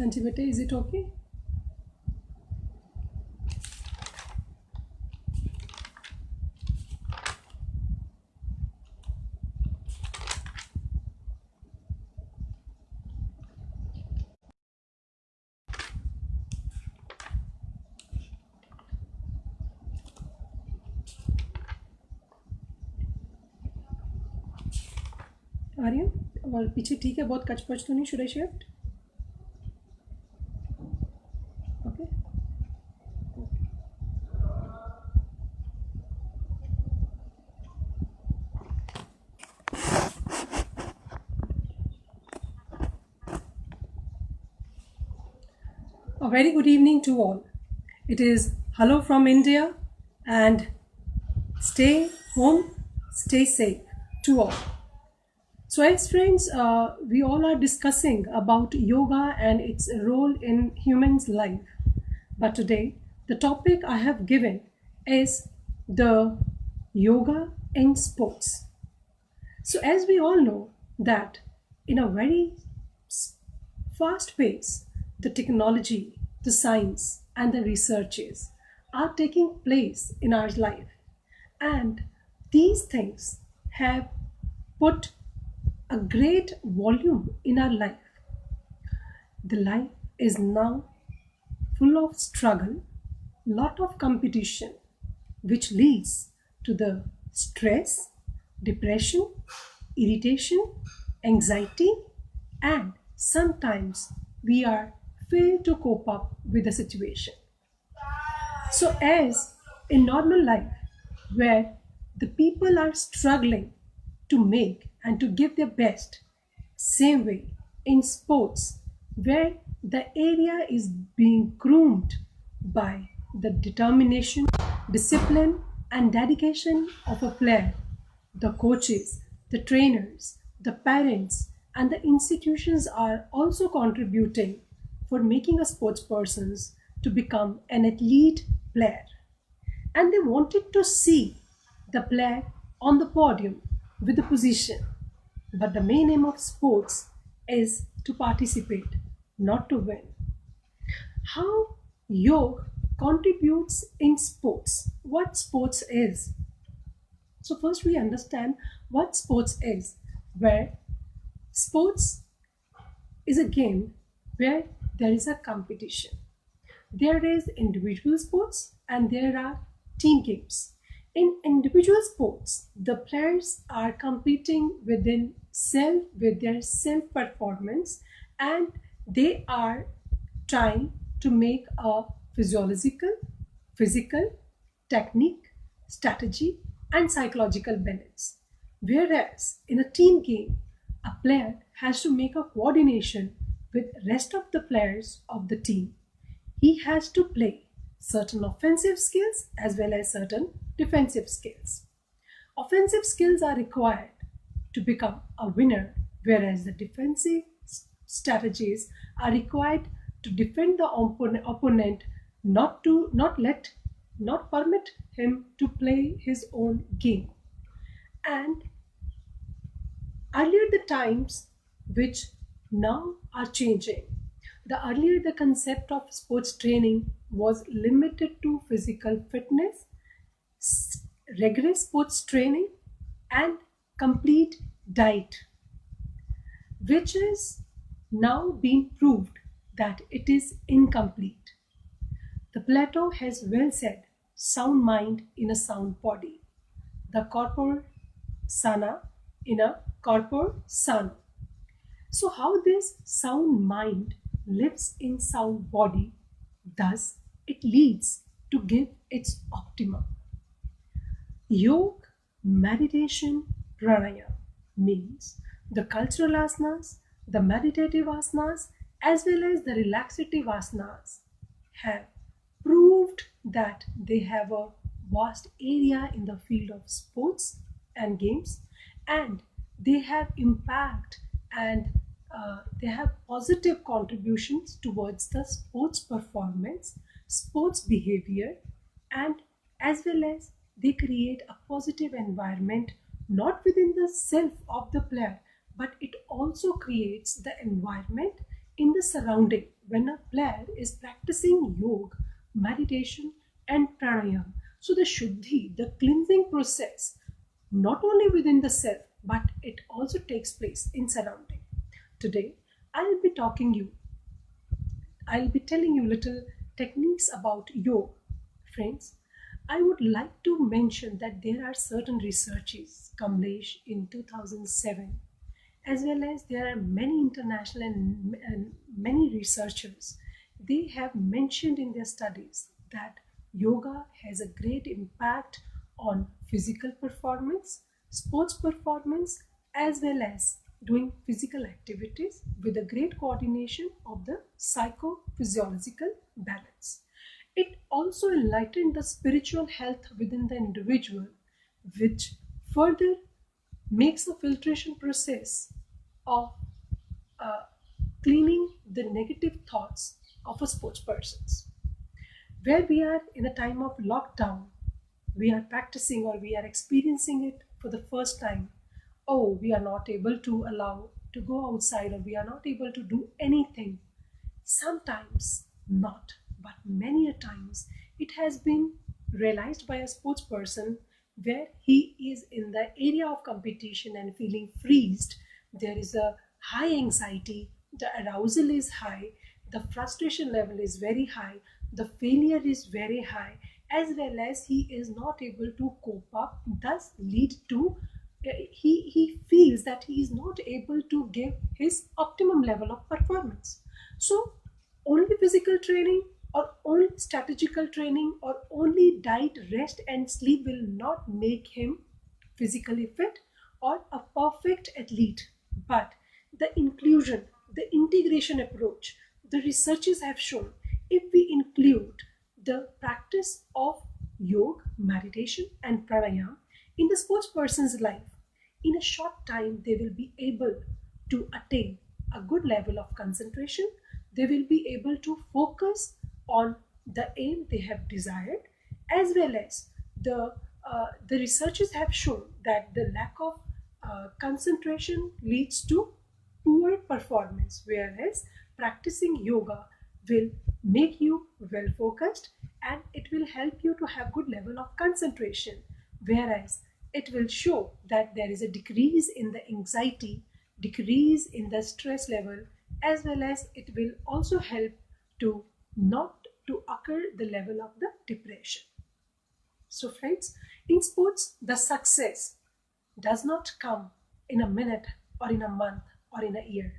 Auntie Bete, is it okay? आ रही हूँ और पीछे ठीक है, बहुत कचपच तो नहीं? Should I shift? Okay. A very good evening to all. It is hello from India and stay home, stay safe to all. So, as friends, we all are discussing about yoga and its role in humans' life. But today, the topic I have given is the yoga in sports. So, as we all know, that in a very fast pace, the technology, the science, and the researches are taking place in our life, and these things have put a great volume in our life. The life is now full of struggle, lot of competition, which leads to the stress, depression, irritation, anxiety, and sometimes we are fail to cope up with the situation. So, as in normal life, where the people are struggling to make and to give their best, same way in sports, where the area is being groomed by the determination, discipline, and dedication of a player, the coaches, the trainers, the parents, and the institutions are also contributing for making a sports persons to become an athlete player, and they wanted to see the player on the podium with the position. But the main aim of sports is to participate, not to win. How yoga contributes in sports? What sports is? So first we understand what sports is, where sports is a game where there is a competition. There is individual sports and there are team games. In individual sports, the players are competing within self with their self performance, and they are trying to make a physiological, physical, technique, strategy, and psychological balance. Whereas in a team game, a player has to make a coordination with rest of the players of the team. He has to play certain offensive skills as well as certain defensive skills. Offensive skills are required to become a winner, whereas the defensive strategies are required to defend the opponent, not permit him to play his own game. And earlier the times which now are changing, the earlier the concept of sports training was limited to physical fitness, rigorous sports training, and complete diet, which is now being proved that it is incomplete. The Plato has well said, sound mind in a sound body, the corpore sana in a corpore sano. So, how this sound mind lives in sound body, thus it leads to give its optimum. Yoga, meditation, pranayama means the cultural asanas, the meditative asanas, as well as the relaxative asanas have proved that they have a vast area in the field of sports and games, and they have impact, and they have positive contributions towards the sports performance, sports behavior, and as well as they create a positive environment not within the self of the player, but it also creates the environment in the surrounding when a player is practicing yoga, meditation, and pranayama. So the shuddhi, the cleansing process, not only within the self, but it also takes place in surrounding. Today, I'll be talking you I'll be telling you little techniques about yoga. Friends, I would like to mention that there are certain researches, Kamlesh, in 2007, as well as there are many international and many researchers. They have mentioned in their studies that yoga has a great impact on physical performance, sports performance, as well as doing physical activities with a great coordination of the psychophysiological balance. It also enlightened the spiritual health within the individual, which further makes the filtration process of uh, cleaning the negative thoughts of a sports persons. Where we are in a time of lockdown, we are practicing or we are experiencing it for the first time. Oh, we are not able to allow to go outside or we are not able to do anything. Sometimes not, but many a times it has been realized by a sports person where he is in the area of competition and feeling freezed. There is a high anxiety, the arousal is high, the frustration level is very high, the failure is very high, as well as he is not able to cope up, thus lead to he feels that he is not able to give his optimum level of performance. So only physical training or only strategical training or only diet, rest, and sleep will not make him physically fit or a perfect athlete. But the inclusion, the integration approach, the researchers have shown if we include the practice of yoga, meditation, and pranayama in the sports person's life, in a short time they will be able to attain a good level of concentration. They will be able to focus on the aim they have desired, as well as the researchers have shown that the lack of concentration leads to poor performance, whereas practicing yoga will make you well focused and it will help you to have good level of concentration, whereas it will show that there is a decrease in the anxiety, decrease in the stress level, as well as it will also help to not to occur the level of the depression. So friends, in sports, the success does not come in a minute or in a month or in a year.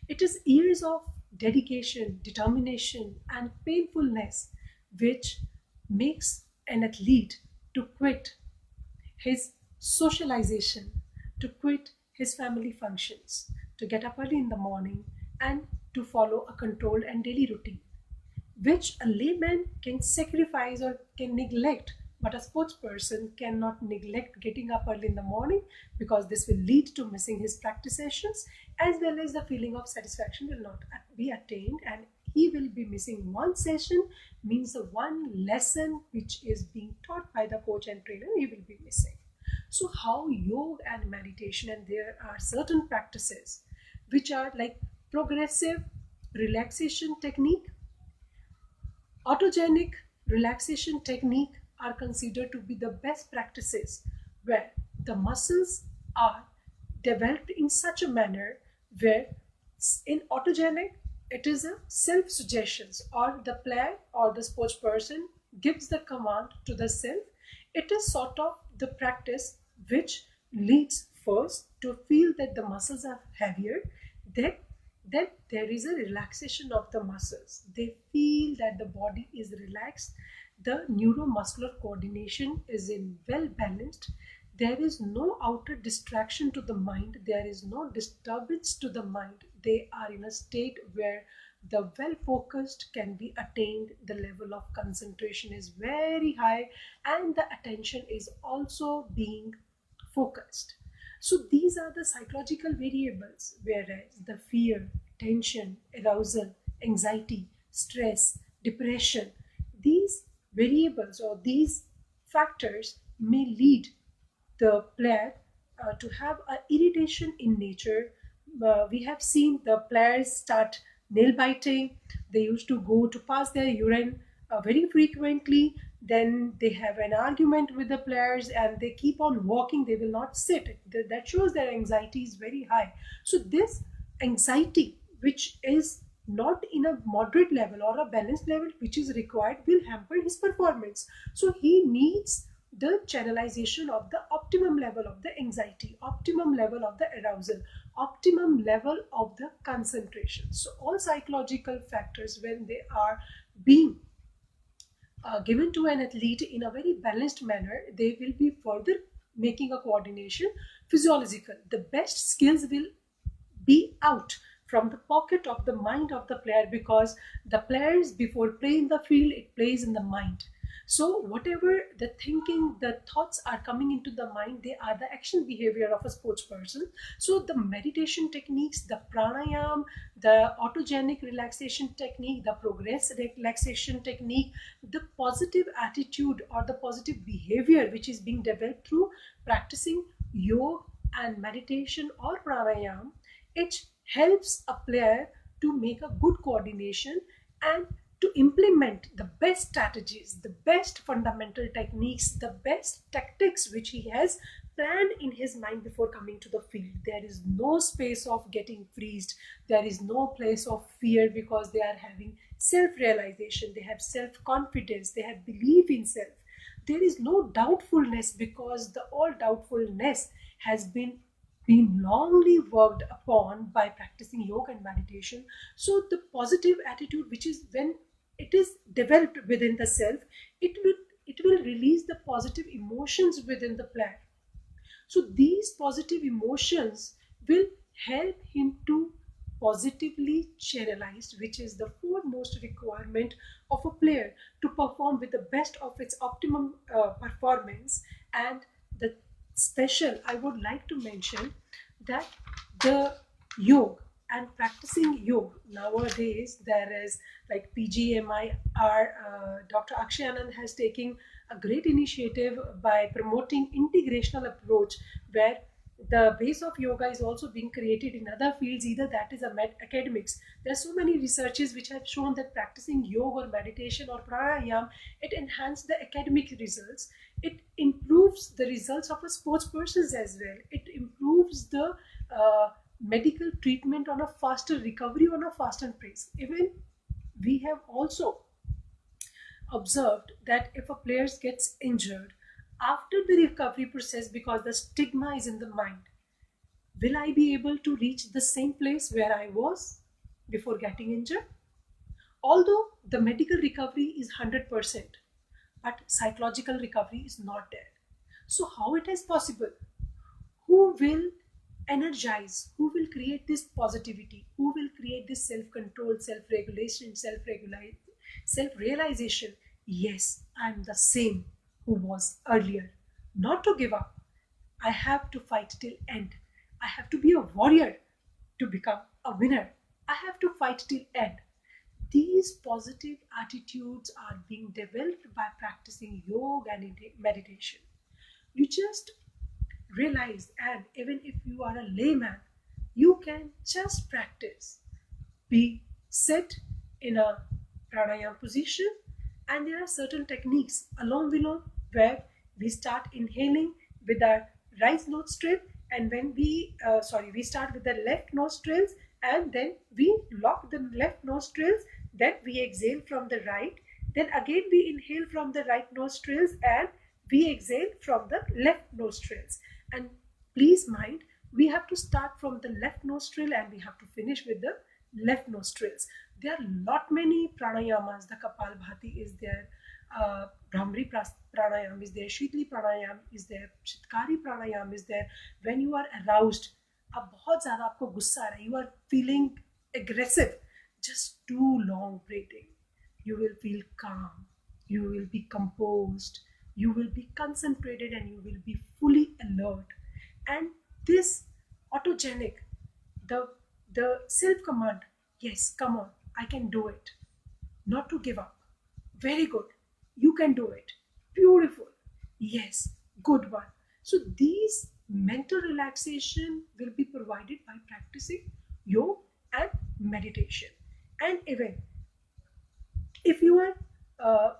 It is years of dedication, determination, and painfulness which makes an athlete to quit his socialization, to quit his family functions, to get up early in the morning, and to follow a controlled and daily routine, which a layman can sacrifice or can neglect, but a sports person cannot neglect getting up early in the morning because this will lead to missing his practice sessions, as well as the feeling of satisfaction will not be attained, and he will be missing one session, means the one lesson which is being taught by the coach and trainer he will be missing. So how yoga and meditation, and there are certain practices which are like progressive relaxation technique, autogenic relaxation technique are considered to be the best practices where the muscles are developed in such a manner where in autogenic it is a self suggestions or the player or the sports person gives the command to the self. It is sort of the practice which leads first to feel that the muscles are heavier, then there is a relaxation of the muscles. They feel that the body is relaxed, the neuromuscular coordination is in well balanced, there is no outer distraction to the mind, there is no disturbance to the mind. They are in a state where the well focused can be attained, the level of concentration is very high, and the attention is also being focused. So these are the psychological variables, whereas the fear, tension, arousal, anxiety, stress, depression, these variables or these factors may lead the player to have a irritation in nature. We have seen the players start nail biting, They used to go to pass their urine very frequently. Then they have an argument with the players and they keep on walking, they will not sit. That shows their anxiety is very high. So this anxiety, which is not in a moderate level or a balanced level which is required, will hamper his performance. So he needs the channelization of the optimum level of the anxiety, optimum level of the arousal, optimum level of the concentration. So all psychological factors, when they are being given to an athlete in a very balanced manner, they will be further making a coordination physiological. The best skills will be out from the pocket of the mind of the player, because the players before play in the field, it plays in the mind. So whatever the thinking, the thoughts are coming into the mind, they are the action behavior of a sports person. So the meditation techniques, the pranayam, the autogenic relaxation technique, the progress relaxation technique, the positive attitude or the positive behavior which is being developed through practicing yoga and meditation or pranayam, it helps a player to make a good coordination and to implement the best strategies, the best fundamental techniques, the best tactics which he has planned in his mind before coming to the field. There is no space of getting freezed. There is no place of fear, because they are having self-realization, they have self-confidence, they have belief in self. There is no doubtfulness, because the all doubtfulness has been longly worked upon by practicing yoga and meditation. So the positive attitude, which is when it is developed within the self, it will release the positive emotions within the player. So these positive emotions will help him to positively channelize, which is the foremost requirement of a player to perform with the best of its optimum performance. And the special I would like to mention that the yoga and practicing yoga nowadays, there is like PGMIR, Dr. Akshay Anand has taken a great initiative by promoting integrational approach, where the base of yoga is also being created in other fields, either that is a academics. There are so many researches which have shown that practicing yoga or meditation or pranayam, it enhances the academic results, it improves the results of a sports persons as well, it improves the medical treatment on a faster recovery, on a faster pace. Even we have also observed that if a player gets injured after the recovery process, because the stigma is in the mind, will I be able to reach the same place where I was before getting injured? Although the medical recovery is 100%, but psychological recovery is not there. So how it is possible? Who will energize, who will create this positivity, who will create this self-control, self-regulation, self-realization? Yes, I'm the same who was earlier. Not to give up, I have to fight till end. I have to be a warrior to become a winner. I have to fight till end. These positive attitudes are being developed by practicing yoga and meditation. You just realize, and even if you are a layman, you can just practice. Be sit in a pranayama position, and there are certain techniques along below where we start inhaling with our right nostril, and when we start with the left nostrils, and then we lock the left nostrils, then we exhale from the right, then again we inhale from the right nostrils, and we exhale from the left nostrils. And please mind, we have to start from the left nostril and we have to finish with the left nostrils. There are lot many pranayamas. The Kapalbhati is there, Brahmari pranayam is there, Shitli pranayam is there, Chitkari pranayam is there. When you are aroused, अब बहुत ज़्यादा आपको गुस्सा आ रहा है, you are feeling aggressive, just do long breathing. You will feel calm, you will be composed, you will be concentrated, and you will be fully alert. And this autogenic, the self command, yes, come on, I can do it, not to give up, very good, you can do it, beautiful, yes, good one. So these mental relaxation will be provided by practicing yoga and meditation. And even you are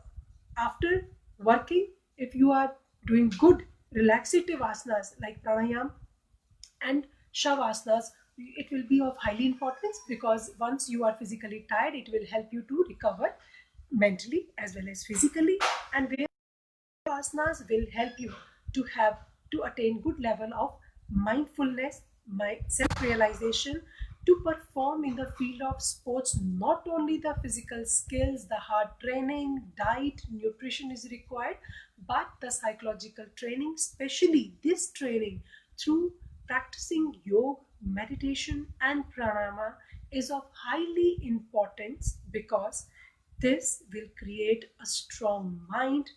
after working, if you are doing good relaxative asanas like pranayam and shavasanas, it will be of highly importance, because once you are physically tired, it will help you to recover mentally as well as physically. And where asanas will help you to have to attain good level of mindfulness, self-realization, to perform in the field of sports. Not only the physical skills, the hard training, diet, nutrition is required, but the psychological training, especially this training through practicing yoga, meditation and pranayama, is of highly importance, because this will create a strong mind.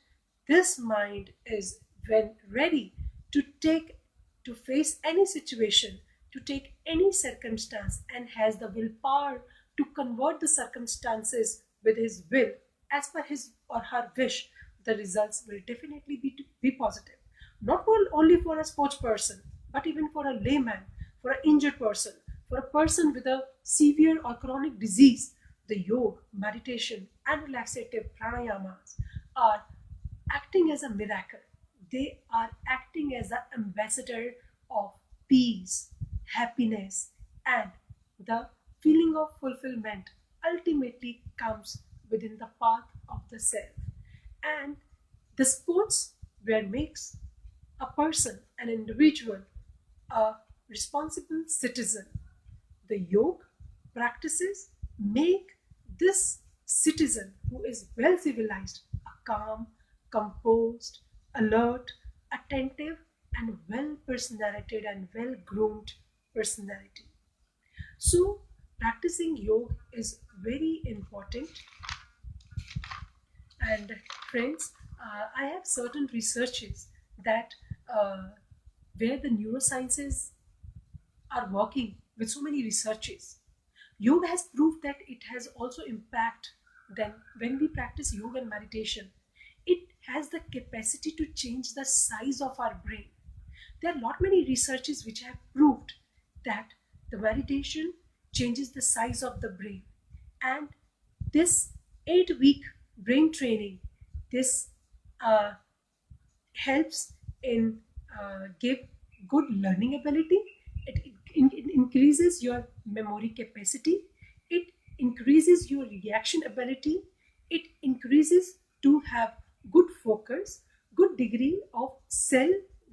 This mind is when ready to take to face any situation, to take any circumstance, and has the willpower to convert the circumstances with his will as per his or her wish. The results will definitely be positive. Not only for a sports person, but even for a layman, for an injured person, for a person with a severe or chronic disease. The yoga, meditation, and relaxative pranayamas are acting as a miracle. They are acting as an ambassador of peace, happiness, and the feeling of fulfillment ultimately comes within the path of the self. And the sports where makes a person, an individual, a responsible citizen. The yoga practices make this citizen who is well civilized a calm, composed, alert, attentive, and well personality and well groomed personality. So, practicing yoga is very important. And friends, I have certain researches that where the neurosciences are working with so many researches. Yoga has proved that it has also impact. Then when we practice yoga and meditation, it has the capacity to change the size of our brain. There are not many researches which have proved that the meditation changes the size of the brain. And this 8-week brain training, this uh, helps in give good learning ability. It increases your memory capacity. It increases your reaction ability. It increases to have good focus, good degree of cell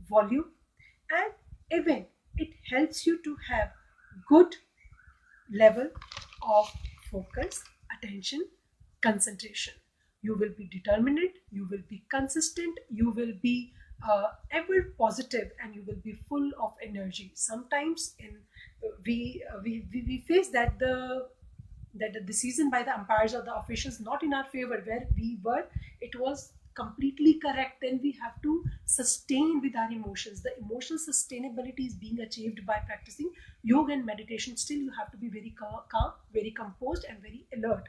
volume, and even it helps you to have good level of focus, attention, concentration. You will be determined, you will be consistent, you will be ever positive, and you will be full of energy. Sometimes in we face that the decision by the umpires or the officials not in our favor, where we were, it was completely correct, then we have to sustain with our emotions. The emotional sustainability is being achieved by practicing yoga and meditation. Still, you have to be very calm, very composed, and very alert.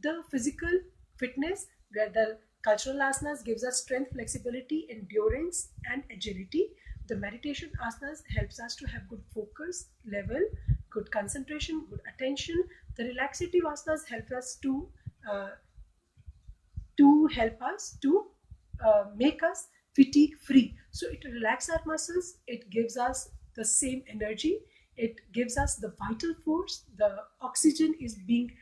The physical fitness, where the cultural asanas gives us strength, flexibility, endurance, and agility. The meditation asanas helps us to have good focus level, good concentration, good attention. The relaxative asanas help us uh, to make us fatigue free. So it relaxes our muscles, it gives us the same energy, it gives us the vital force. The oxygen is being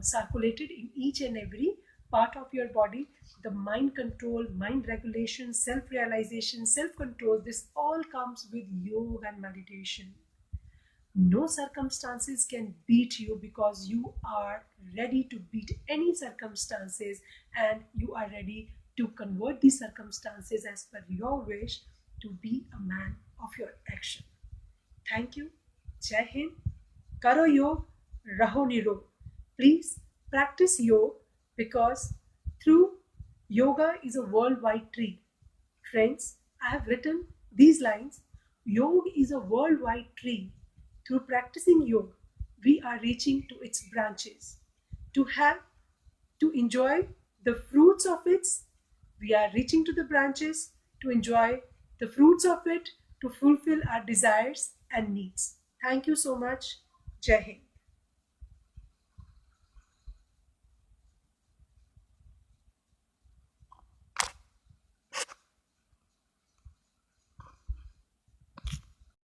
circulated in each and every part of your body. The mind control, mind regulation, self realization, self control, this all comes with yoga and meditation. No circumstances can beat you, because you are ready to beat any circumstances, and you are ready to convert these circumstances as per your wish, to be a man of your action. Thank you. Jai Hind. Karo Yog, Raho Nirog. Please practice yoga, because through yoga is a worldwide tree. Friends, I have written these lines. Yoga is a worldwide tree. Through practicing yoga, we are reaching to its branches. To have, to enjoy the fruits of its, we are reaching to the branches to enjoy the fruits of it, to fulfill our desires and needs. Thank you so much. Jai Hind.